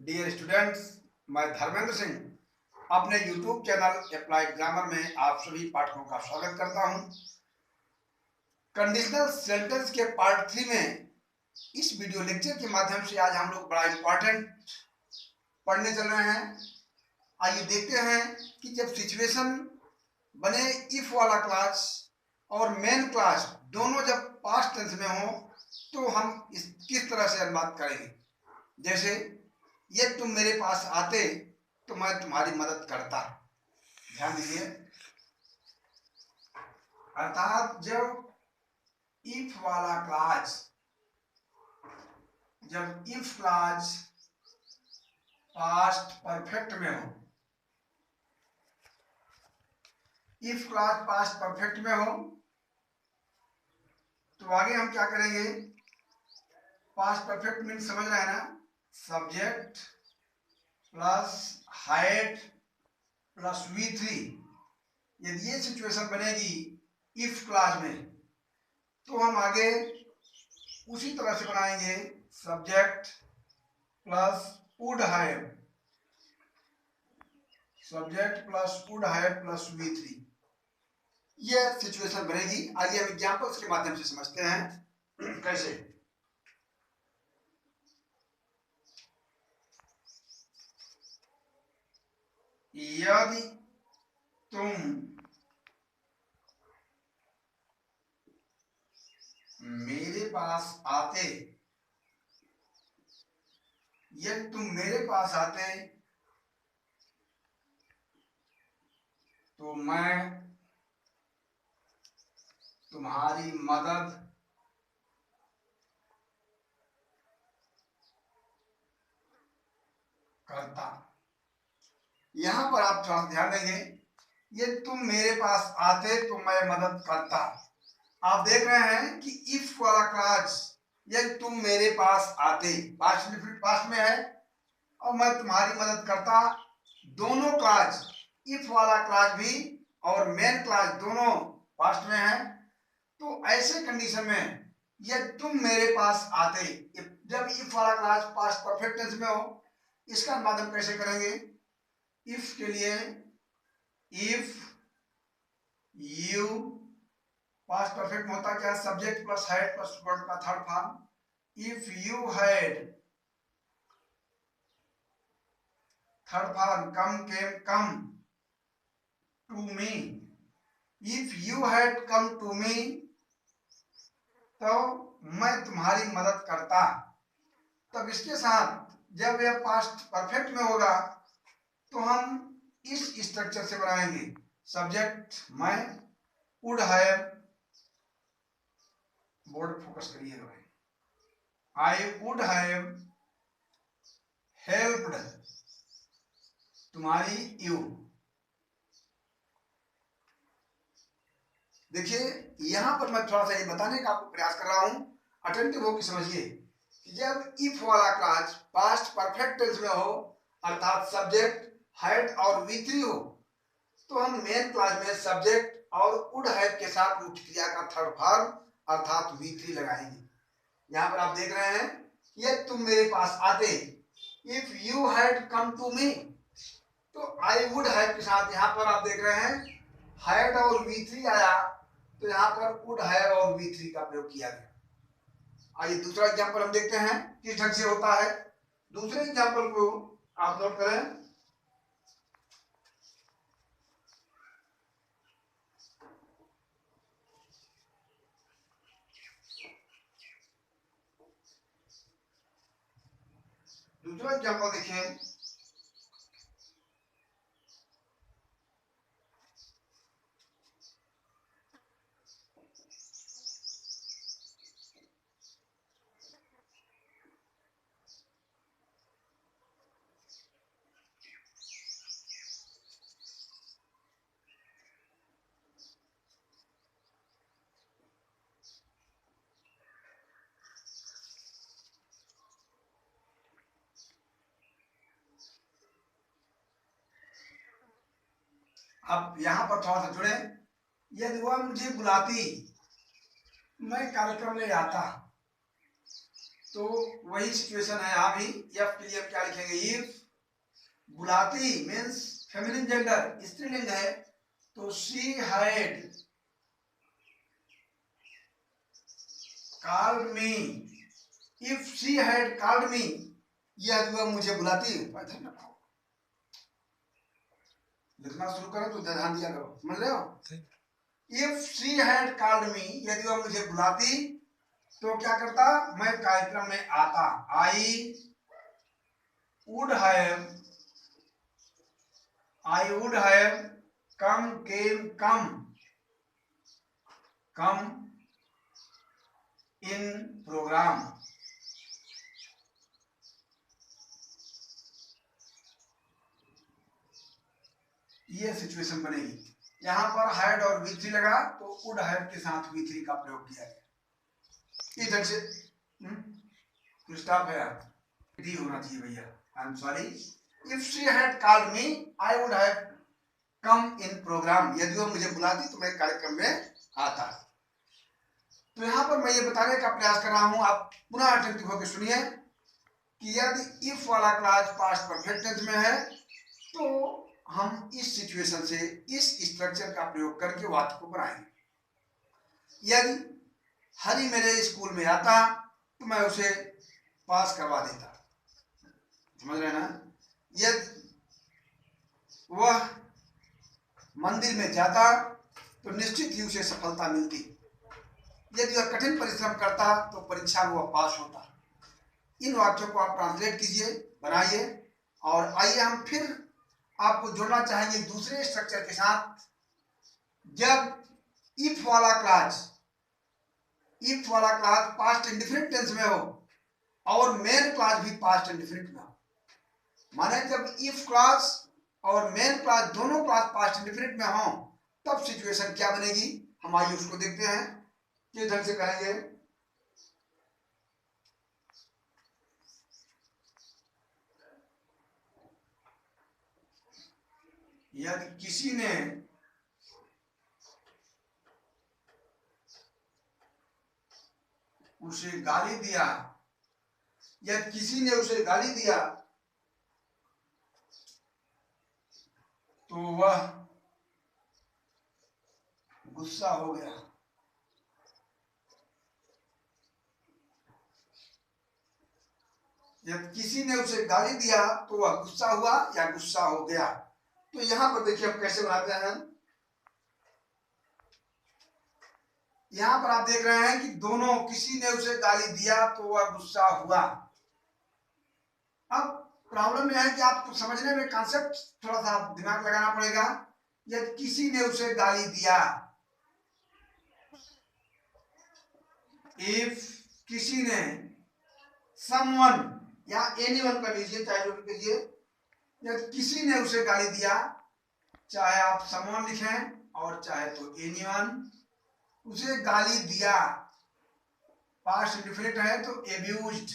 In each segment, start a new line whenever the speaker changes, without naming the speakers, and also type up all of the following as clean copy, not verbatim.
Dear students, मैं धर्मेंद्र सिंह अपने YouTube channel applied grammar में आप सभी पाठकों का स्वागत करता हूं। कंडीशनल सेंटेंस के पार्ट 3 में इस वीडियो लेक्चर के माध्यम से आज हम लोग बड़ा इंपॉर्टेंट पढ़ने चल रहे हैं। आइए देखते हैं कि जब सिचुएशन बने इफ वाला क्लास और मेन क्लास दोनों जब पास्ट टेंस में हो तो हम किस तरह से अनुवाद करेंगे। जैसे ये तुम मेरे पास आते तो मैं तुम्हारी मदद करता। ध्यान दीजिए, अर्थात जब इफ वाला क्लास, जब इफ क्लास पास्ट परफेक्ट में हो, इफ क्लास पास्ट परफेक्ट में हो तो आगे हम क्या करेंगे। पास्ट परफेक्ट मीन समझ रहे हैं ना, subject plus hide plus V3। यदि ये सिचुएशन बनेगी इफ क्लास में तो हम आगे उसी तरह से बनाएंगे, subject plus would have, subject plus would have plus V3। ये सिचुएशन बनेगी। आइए हम एग्जांपल्स के माध्यम से समझते हैं कैसे। यदि तुम मेरे पास आते, यदि तुम मेरे पास आते तो मैं तुम्हारी मदद करता। यहां पर आप थोड़ा ध्यान देंगे, ये तुम मेरे पास आते तो मैं मदद करता। आप देख रहे हैं कि इफ वाला क्लास, ये तुम मेरे पास आते पास्ट में है और मैं तुम्हारी मदद करता। दोनों क्लास, इफ वाला क्लास भी और मेन क्लास दोनों पास्ट में है। तो ऐसे कंडीशन में ये तुम मेरे पास आते, जब इफ वाला क्लास पास्ट परफेक्ट टेंस में हो, इसका अनुवाद कैसे करेंगे। इफ के लिए इफ यू, पास्ट परफेक्ट में होता क्या, subject plus had plus verb का third form. If you had, third form come to me. If you had come to me तो मैं तुम्हारी मदद करता। तब इसके साथ जब यह पास्ट परफेक्ट में होगा तो हम इस स्ट्रक्चर से बनाएंगे, सब्जेक्ट मैं, वुड हैव, बोर्ड फोकस करिएगा भाई, आई वुड हैव हेल्प्ड तुम्हारी यू। देखिए यहां पर मैं थोड़ा सा ये बताने का आपको प्रयास कर रहा हूं, अटेंटिव होकर समझिए कि जब इफ वाला क्लास पास्ट परफेक्ट टेंस में हो, अर्थात सब्जेक्ट हैड और V3 हो, तो हम मेन क्लास में सब्जेक्ट और वुड हैव के साथ मुख्य क्रिया का थर्ड फॉर्म अर्थात V3 लगाएंगे। यहां पर आप देख रहे हैं, ये तुम मेरे पास आते, if you had come to me, तो आई वुड हैव के साथ यहां पर आप देख रहे हैं हैड और V3 आया, तो यहां पर वुड हैव और V3 का प्रयोग किया गया। आइए दूसरा एग्जांपल हम देखते हैं किस ढंग से होता है। दूसरे एग्जांपल को आप नोट करें। दूसरा एग्जांपल देखिए, अब यहां पर थोड़ा सा जुड़े, यदि वह मुझे बुलाती मैं कार्यक्रम ले आता। तो वही सिचुएशन है यहाँ भी। एफ के लिए क्या लिखेंगे, इफ बुलाती मीन्स फेमिनिन जेंडर, स्त्रीलिंग है, तो she had called me, if she had called मी, यह जो मुझे बुलाती, लिखना शुरू करो तो ध्यान दिया करो, समझ रहे हो। इफ शी हैड कॉल्ड मी, यदि वह मुझे बुलाती तो क्या करता, मैं कार्यक्रम में आता। I would have come, came, come in programme. ये सिचुएशन बनेगी। यहां पर हैड और V3 लगा तो वुड हैव के साथ V3 का प्रयोग किया गया। इधर से स्टॉप है, डी होना चाहिए भैया, I am sorry. If she had called me I would have come in programme, यदि वो मुझे बुलाती तो मैं कार्यक्रम में आता। तो यहां पर मैं ये बताने का प्रयास कर रहा हूं, आप पुनः अटेंटिव होकर सुनिए कि यदि इफ वाला क्लॉज पास्ट परफेक्ट टेंस में है तो हम इस सिचुएशन से इस स्ट्रक्चर का प्रयोग करके वाक्य को बनाएंगे। यदि हरि मेरे स्कूल में आता तो मैं उसे पास करवा देता, समझ रहे ना। यदि वह मंदिर में जाता तो निश्चित ही उसे सफलता मिलती, यदि वह कठिन परिश्रम करता तो परीक्षा में वह पास होता। इन वाक्यों को आप ट्रांसलेट कीजिए, बनाइए, और आइए हम फिर आपको जोड़ना चाहेंगे दूसरे स्ट्रक्चर के साथ। जब इफ वाला क्लॉज पास्ट इंडिफिनिट टेंस में हो और मेन क्लॉज भी पास्ट इंडिफिनिट में हो, माने जब इफ क्लॉज और मेन क्लॉज दोनों क्लॉज पास्ट इंडिफिनिट में हो तब सिचुएशन क्या बनेगी, हम आइए उसको देखते हैं। किस ढंग से कहेंगे, यदि किसी ने उसे गाली दिया, यदि किसी ने उसे गाली दिया तो वह गुस्सा हो गया। जब किसी ने उसे गाली दिया तो वह गुस्सा हुआ या गुस्सा हो गया। तो यहां पर देखिए हम कैसे बनाते हैं। यहां पर आप देख रहे हैं कि दोनों, किसी ने उसे गाली दिया तो वह गुस्सा हुआ। अब प्रॉब्लम यह है कि आपको समझने में कॉन्सेप्ट थोड़ा सा दिमाग लगाना पड़ेगा। यदि किसी ने उसे गाली दिया, इफ किसी ने, समवन या एनीवन कर लीजिए, चाहे जो भी कहिए, यदि किसी ने उसे गाली दिया, चाहे आप समवन लिखें और चाहे तो एनीवन, उसे गाली दिया, पास्ट इंडेफिनिट है तो एब्यूज्ड।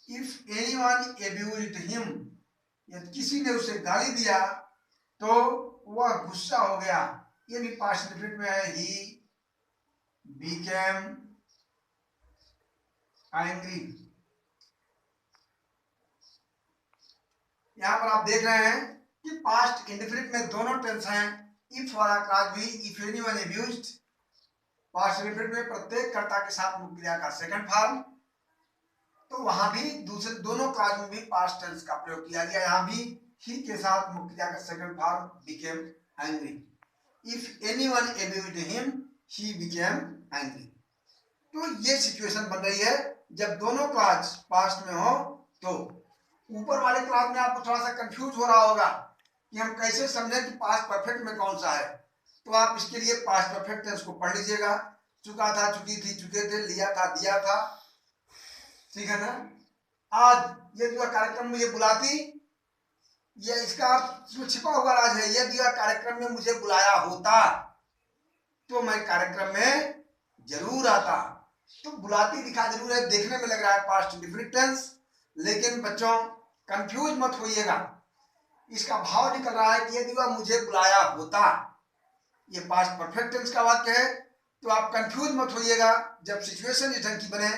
इफ एनीवन एब्यूज्ड हिम, यदि किसी ने उसे गाली दिया तो वह गुस्सा हो गया, ये भी पास्ट इंडेफिनिट में है, ही बिकेम एंग्री। यहां पर आप देख रहे हैं कि पास्ट इंडेफिनिट में दोनों टेंस हैं। इफ वाला क्लॉज भी, इफ एनीवन एब्यूज्ड, पास्ट इंडेफिनिट में प्रत्येक कर्ता के साथ मुख्य क्रिया का सेकंड फॉर्म, तो वहां भी दूसरे दोनों क्लॉज में भी पास्ट टेंस का प्रयोग किया गया। यहां भी ही के साथ मुख्य क्रिया का second form became angry. If anyone abused him, he became angry. तो ये सिचुएशन बन रही है जब दोनों क्लॉज पास्ट में हो। तो ऊपर वाले क्लॉज में आपको थोड़ा सा कंफ्यूज हो रहा होगा कि हम कैसे समझें कि पास्ट परफेक्ट में कौन सा है। तो आप इसके लिए पास्ट परफेक्ट टेंस को पढ़ लीजिएगा। चुका था, चुकी थी, चुके थे, लिया था, दिया था, ठीक है ना। आज यदि वह कार्यक्रम मुझे बुलाती, यह इसका छिपा हुआ राज है, यदि वह कार्यक्रम में मुझे बुलाया होता तो मैं कार्यक्रम में जरूर आता। तो बुलाती लिखा जरूर है, देखने में लग रहा है पास्ट इंडेफिनिट टेंस, लेकिन बच्चों कंफ्यूज मत होइएगा, इसका भाव निकल रहा है कि यदि वह मुझे बुलाया होता, ये पास्ट परफेक्ट टेंस का वाक्य है। तो आप कंफ्यूज मत होइएगा, जब सिचुएशन इस ढंग की बने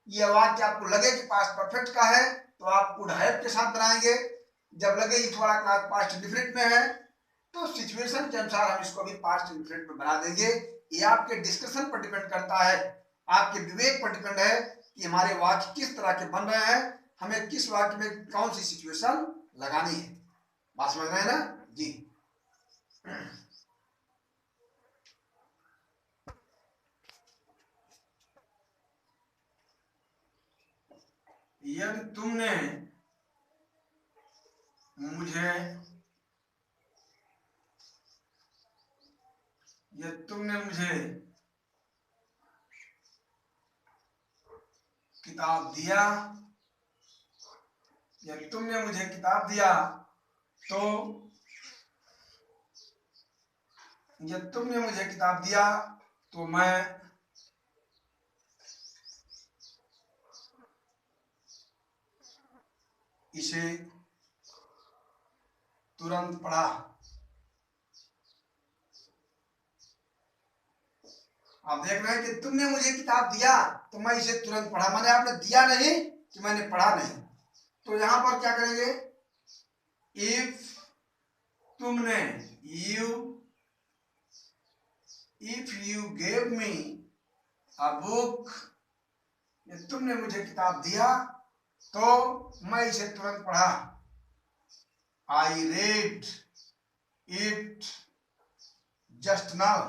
ये वाक्य आपको लगे कि पास्ट परफेक्ट का है तो आप वुड हैव के साथ बनाएंगे। जब लगे इफ वाला क्लास पास्ट इंडेफिनिट में है तो सिचुएशन के अनुसार हम इसको भी पास्ट इंडेफिनिट में बना देंगे। ये आपके डिस्कशन पर डिपेंड करता है, आपके विवेक पर डिपेंड है कि हमारे वाक्य किस तरह के बन रहे हैं, हमें किस वाक्य में कौन सी सिचुएशन लगानी है। बात समझ रहे हैं ना जी। यदि तुमने मुझे किताब दिया, यदि तुमने मुझे किताब दिया तो यदि तुमने मुझे किताब दिया तो मैं इसे तुरंत पढ़ा। आप देख रहे हैं कि तुमने मुझे किताब दिया तो मैं इसे तुरंत पढ़ा, माने आपने दिया नहीं कि मैंने पढ़ा नहीं। तो यहां पर क्या करेंगे, इफ तुमने if you gave me a book, तुमने मुझे किताब दिया तो मैं इसे तुरंत पढ़ा। I read it just now,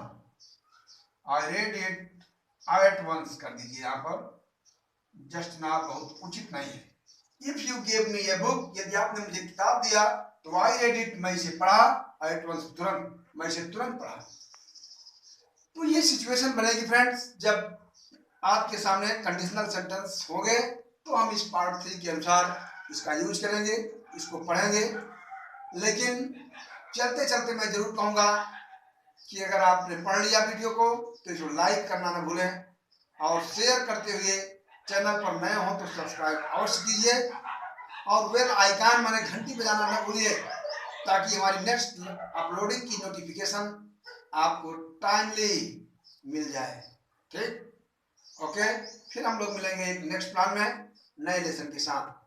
I read it at once कर दीजिए यहां पर, जस्ट नाउ बहुत उचित नहीं है। If you gave me a book, यदि आपने मुझे किताब दिया तो आई रेड इट, मैं इसे पढ़ा, एट वंस तुरंत, मैं इसे तुरंत पढ़ा। तो ये सिचुएशन बनेगी फ्रेंड्स जब आपके सामने कंडीशनल सेंटेंस होंगे तो हम इस पार्ट 3 के अनुसार इसका यूज करेंगे, इसको पढ़ेंगे। लेकिन चलते चलते मैं जरूर कहूंगा कि अगर आपने पढ़ लिया वीडियो को तो इसको लाइक करना न भूलें और शेयर करते हुए चैनल पर नए हो तो सब्सक्राइब अवश्य कीजिए और बेल आइकन माने घंटी बजाना न भूलिए ताकि हमारी नेक्स्ट अपलोडिंग की नोटिफिकेशन आपको टाइमली मिल जाए। ठीक, ओके, फिर हम लोग मिलेंगे नेक्स्ट प्लान में नए लेसन के साथ।